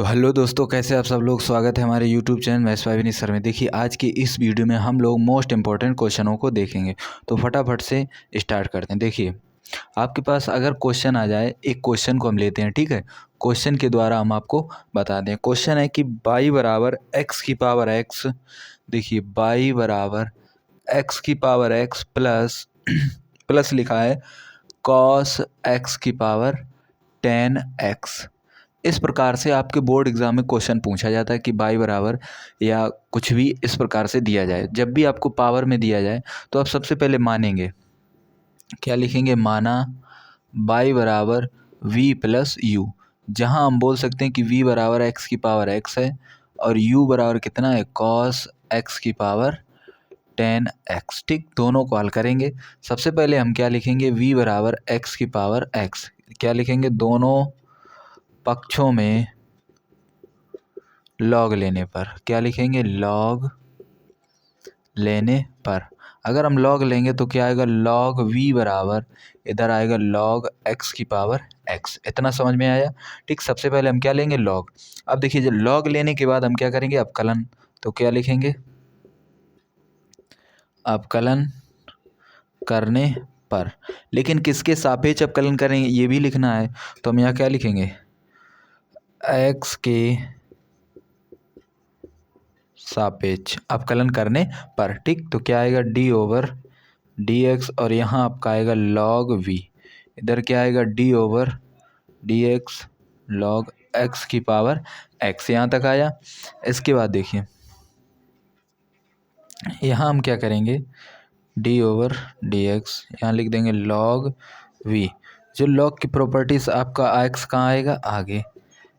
तो हेलो दोस्तों, कैसे आप सब लोग। स्वागत है हमारे यूट्यूब चैनल मैथ्स सर में। देखिए, आज की इस वीडियो में हम लोग मोस्ट इंपॉर्टेंट क्वेश्चनों को देखेंगे। तो फटाफट से स्टार्ट करते हैं। देखिए, आपके पास अगर क्वेश्चन आ जाए, एक क्वेश्चन को हम लेते हैं, ठीक है। क्वेश्चन के द्वारा हम आपको बता दें। क्वेश्चन है कि y बराबर एक्स की पावर एक्स। देखिए, y बराबर एक्स की पावर एक्स प्लस प्लस लिखा है कॉस एक्स की पावर 10x। इस प्रकार से आपके बोर्ड एग्जाम में क्वेश्चन पूछा जाता है कि बाई बराबर या कुछ भी इस प्रकार से दिया जाए। जब भी आपको पावर में दिया जाए तो आप सबसे पहले मानेंगे, क्या लिखेंगे, माना बाई बराबर v प्लस यू। जहाँ हम बोल सकते हैं कि v बराबर एक्स की पावर एक्स है और u बराबर कितना है, कॉस एक्स की पावर 10x। ठीक, दोनों को हल करेंगे। सबसे पहले हम क्या लिखेंगे, v बराबर एक्स की पावर x। क्या लिखेंगे, दोनों पक्षों में लॉग लेने पर। क्या लिखेंगे, लॉग लेने पर। अगर हम लॉग लेंगे तो क्या आएगा, लॉग v बराबर इधर आएगा लॉग x की पावर x। इतना समझ में आया। ठीक, सबसे पहले हम क्या लेंगे, लॉग। अब देखिए, जब लॉग लेने के बाद हम क्या करेंगे, अवकलन। तो क्या लिखेंगे, अवकलन करने पर। लेकिन किसके सापेक्ष अवकलन करेंगे ये भी लिखना है। तो हम यहाँ क्या लिखेंगे, x के सापेक्ष अवकलन करने पर। ठीक, तो क्या आएगा, d ओवर डी एक्स, और यहाँ आपका आएगा लॉग v। इधर क्या आएगा, d over D x log x की पावर x। यहाँ तक आया। इसके बाद देखिए, यहाँ हम क्या करेंगे, d ओवर डी एक्स, यहाँ लिख देंगे लॉग v। जो लॉग की प्रॉपर्टीज, आपका x कहाँ आएगा, आगे,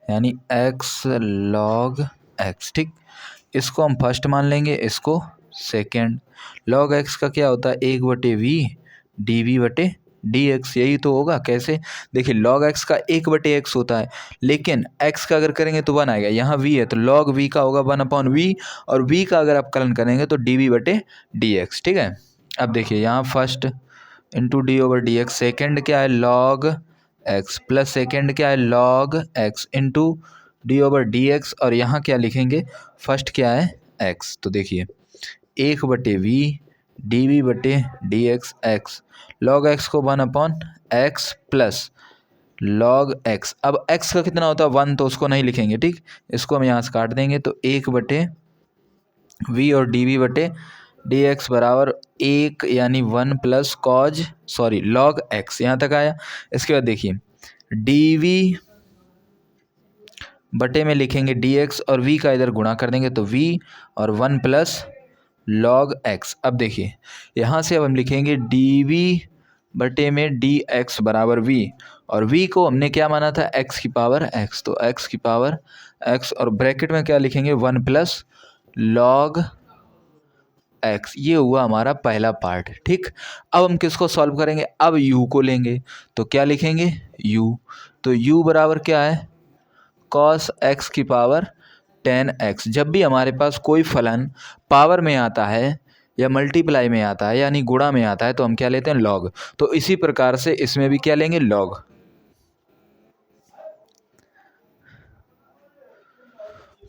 यानी x लॉग x। ठीक, इसको हम फर्स्ट मान लेंगे, इसको सेकेंड। लॉग एक्स का क्या होता है, 1/v dv/dx। यही तो होगा। कैसे, देखिए, लॉग एक्स का 1/x होता है, लेकिन x का अगर करेंगे तो 1 आएगा। यहाँ v है तो लॉग v का होगा 1/v, और v का अगर आप कलन करेंगे तो dv/dx। ठीक है। अब देखिए, यहाँ फर्स्ट इंटू d/dx, सेकेंड क्या है, लॉग x, प्लस सेकेंड क्या है, लॉग x, इंटू d/dx, और यहाँ क्या लिखेंगे, फर्स्ट क्या है, x। तो देखिए, 1/v dv/dx x, log x को 1/x प्लस लॉग x। अब x का कितना होता है, 1, तो उसको नहीं लिखेंगे। ठीक, इसको हम यहाँ से काट देंगे। तो 1/v और dv/dx बराबर 1, यानी 1 प्लस कॉज लॉग x। यहाँ तक आया। इसके बाद देखिए, dv बटे में लिखेंगे dx, और v का इधर गुणा कर देंगे तो v, और 1 प्लस लॉग x। अब देखिए, यहाँ से अब हम लिखेंगे dv बटे में dx बराबर v, और v को हमने क्या माना था, x की पावर x। तो x की पावर x, और ब्रैकेट में क्या लिखेंगे, 1 प्लस लॉग x। ये हुआ हमारा पहला पार्ट। ठीक, अब हम किसको सॉल्व करेंगे, अब u को लेंगे। तो क्या लिखेंगे, u। तो u बराबर क्या है, कॉस x की पावर 10x। जब भी हमारे पास कोई फलन पावर में आता है या मल्टीप्लाई में आता है, यानी गुणा में आता है, तो हम क्या लेते हैं, लॉग। तो इसी प्रकार से इसमें भी क्या लेंगे, लॉग।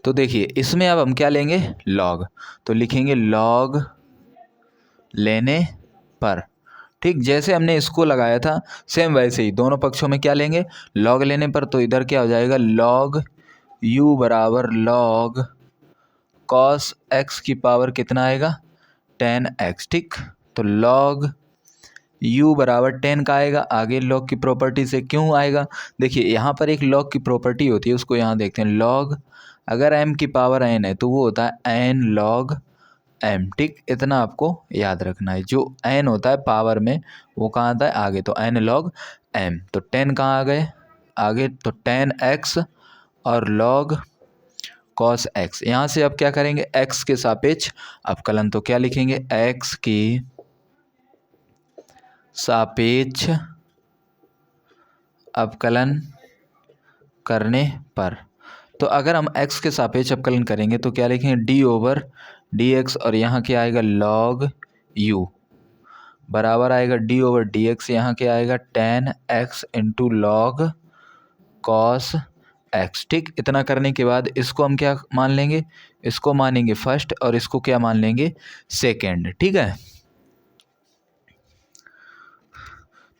तो देखिए, इसमें अब हम क्या लेंगे, लॉग। तो लिखेंगे लॉग लेने पर। ठीक, जैसे हमने इसको लगाया था सेम वैसे ही दोनों पक्षों में क्या लेंगे, लॉग लेने पर। तो इधर क्या हो जाएगा, लॉग u बराबर लॉग कॉस x की पावर कितना आएगा, 10x। ठीक, तो लॉग u बराबर 10 का आएगा। आगे लॉग की प्रॉपर्टी से क्यों आएगा, देखिए, यहाँ पर एक लॉग की प्रॉपर्टी होती है, उसको यहाँ देखते हैं। लॉग अगर m की पावर n है तो वो होता है n लॉग m। ठीक, इतना आपको याद रखना है। जो n होता है पावर में, वो कहाँ आता है, आगे। तो n लॉग m। तो 10 कहाँ आ गए, आगे। तो 10x और लॉग कॉस x। यहाँ से अब क्या करेंगे, x के सापेक्ष अवकलन। तो क्या लिखेंगे, x के सापेक्ष अवकलन करने पर। तो अगर हम x के सापेक्ष अवकलन करेंगे तो क्या लिखेंगे, d ओवर dx, और यहाँ क्या आएगा, लॉग u बराबर आएगा d ओवर dx। यहाँ क्या आएगा, 10x into log cos x. ठीक, इतना करने के बाद इसको हम क्या मान लेंगे, इसको मानेंगे फर्स्ट और इसको क्या मान लेंगे, सेकेंड। ठीक है,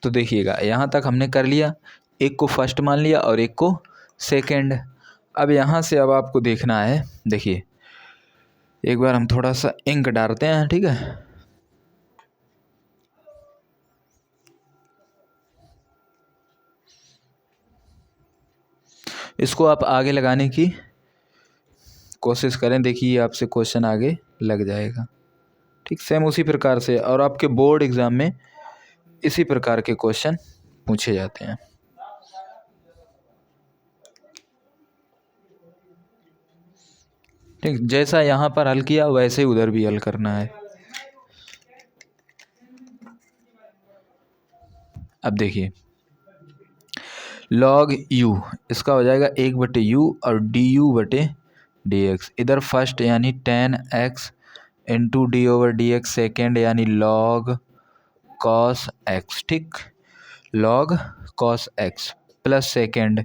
तो देखिएगा यहाँ तक हमने कर लिया, एक को फर्स्ट मान लिया और एक को सेकेंड। अब यहाँ से अब आपको देखना है, देखिए एक बार हम थोड़ा सा इंक डालते हैं। ठीक है, इसको आप आगे लगाने की कोशिश करें, देखिए आपसे क्वेश्चन आगे लग जाएगा। ठीक, सेम उसी प्रकार से, और आपके बोर्ड एग्ज़ाम में इसी प्रकार के क्वेश्चन पूछे जाते हैं। ठीक, जैसा यहाँ पर हल किया वैसे ही उधर भी हल करना है। अब देखिए log u, इसका हो जाएगा 1/u और du/dx। इधर फर्स्ट यानी 10x इंटू d/dx, सेकेंड यानी log cos x। ठीक, log cos x plus second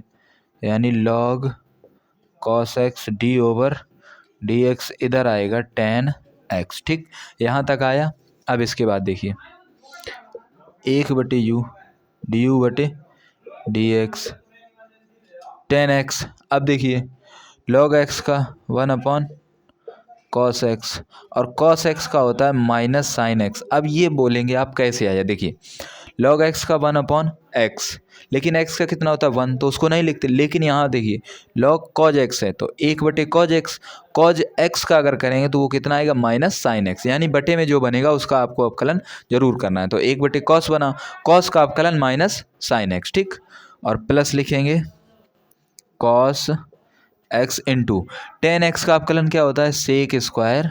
यानी log cos x d/dx, इधर आएगा 10x। ठीक, यहाँ तक आया। अब इसके बाद देखिए 1/u du/dx 10x। अब देखिए log x का 1/cos x, और cos x का होता है माइनस साइन x। अब ये बोलेंगे आप कैसे आया, देखिए log x का 1/x, लेकिन x का कितना होता है 1, तो उसको नहीं लिखते। लेकिन यहाँ देखिए log cos x है तो 1/cos x, cos x का अगर करेंगे तो वो कितना आएगा माइनस साइन x, यानी बटे में जो बनेगा उसका आपको अवकलन जरूर करना है। तो 1/cos बना, cos का अवकलन माइनस साइन x। ठीक, और प्लस लिखेंगे cos x इंटू 10x का अवकलन क्या होता है सेक स्क्वायर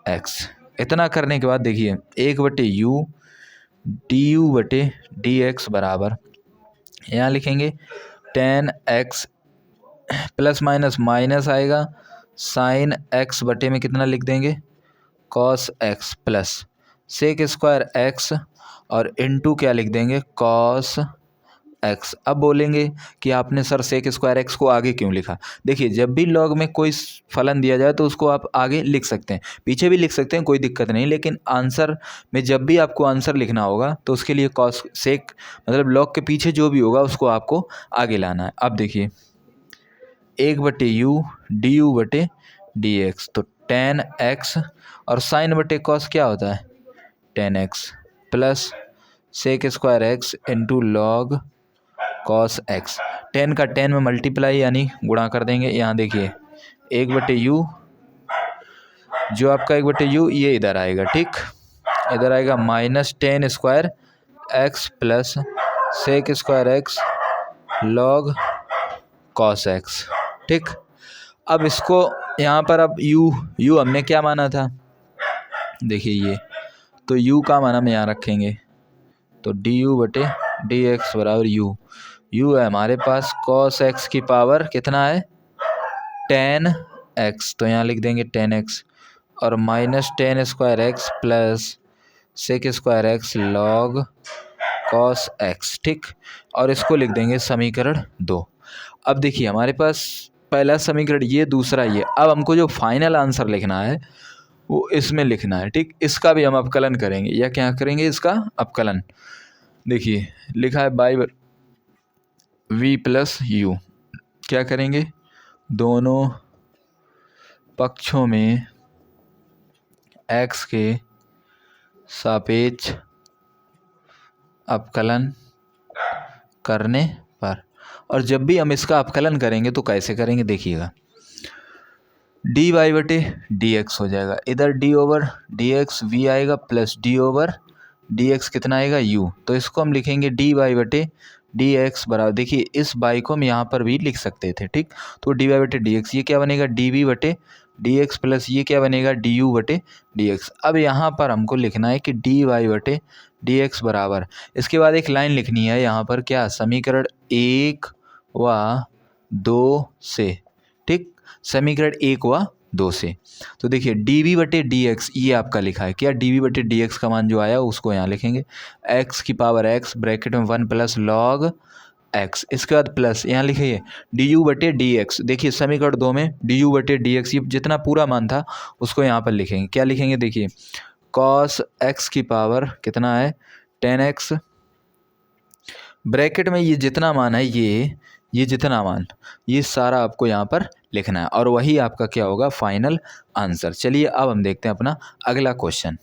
x। इतना करने के बाद देखिए 1/u du/dx बराबर, यहाँ लिखेंगे 10x प्लस माइनस माइनस आएगा, साइन x बटे में कितना लिख देंगे cos x plus sec square x, और इंटू क्या लिख देंगे cos x। अब बोलेंगे कि आपने सर सेक स्क्वायर x को आगे क्यों लिखा। देखिए जब भी लॉग में कोई फलन दिया जाए तो उसको आप आगे लिख सकते हैं, पीछे भी लिख सकते हैं, कोई दिक्कत नहीं। लेकिन आंसर में जब भी आपको आंसर लिखना होगा तो उसके लिए कॉस सेक मतलब लॉग के पीछे जो भी होगा उसको आपको आगे लाना है। अब देखिए 1/u du/dx, तो 10x और साइन बटे कॉस क्या होता है 10x plus sec square x into log cos x। 10 का 10 में मल्टीप्लाई यानी गुणा कर देंगे। यहाँ देखिए 1/u, जो आपका 1/u ये इधर आएगा। ठीक, इधर आएगा minus 10 square x plus sec square x log cos x। ठीक, अब इसको यहाँ पर अब u हमने क्या माना था, देखिए ये तो u का मान हम यहाँ रखेंगे, तो du/dx बराबर u है हमारे पास cos x की पावर कितना है 10x, तो यहाँ लिख देंगे 10x और minus 10 square x plus sec square x log cos x। ठीक, और इसको लिख देंगे समीकरण 2। अब देखिए हमारे पास पहला समीकरण ये, दूसरा ये। अब हमको जो फाइनल आंसर लिखना है वो इसमें लिखना है। ठीक, इसका भी हम अवकलन करेंगे, या क्या करेंगे इसका अवकलन। देखिए लिखा है बाई v प्लस u, क्या करेंगे दोनों पक्षों में x के सापेक्ष अवकलन करने पर। और जब भी हम इसका अवकलन करेंगे तो कैसे करेंगे देखिएगा, dy/dx हो जाएगा, इधर d/dx v आएगा प्लस d/dx कितना आएगा u, तो इसको हम लिखेंगे dy/dx बराबर, देखिए इस बाई को हम यहाँ पर भी लिख सकते थे। ठीक, तो dy/dx ये क्या बनेगा dv/dx प्लस ये क्या बनेगा du/dx। अब यहाँ पर हमको लिखना है कि dy/dx बराबर, इसके बाद एक लाइन लिखनी है यहाँ पर, क्या समीकरण 1 व 2 से। ठीक, समीकरण 1 व 2 से। तो देखिए dv/dx ये आपका लिखा है, क्या dv/dx का मान जो आया उसको यहाँ लिखेंगे x की पावर x ब्रैकेट में 1 प्लस log एक्स, इसके बाद प्लस यहाँ लिखिए डी यू बटे डी एक्स। देखिए समीकरण 2 में डी यू बटे डी एक्स ये जितना पूरा मान था उसको यहाँ पर लिखेंगे। क्या लिखेंगे देखिए कॉस एक्स की पावर कितना है 10x, ब्रैकेट में ये जितना मान है ये जितना मान ये सारा आपको यहाँ पर लिखना है और वही आपका क्या होगा फाइनल आंसर। चलिए अब हम देखते हैं अपना अगला क्वेश्चन।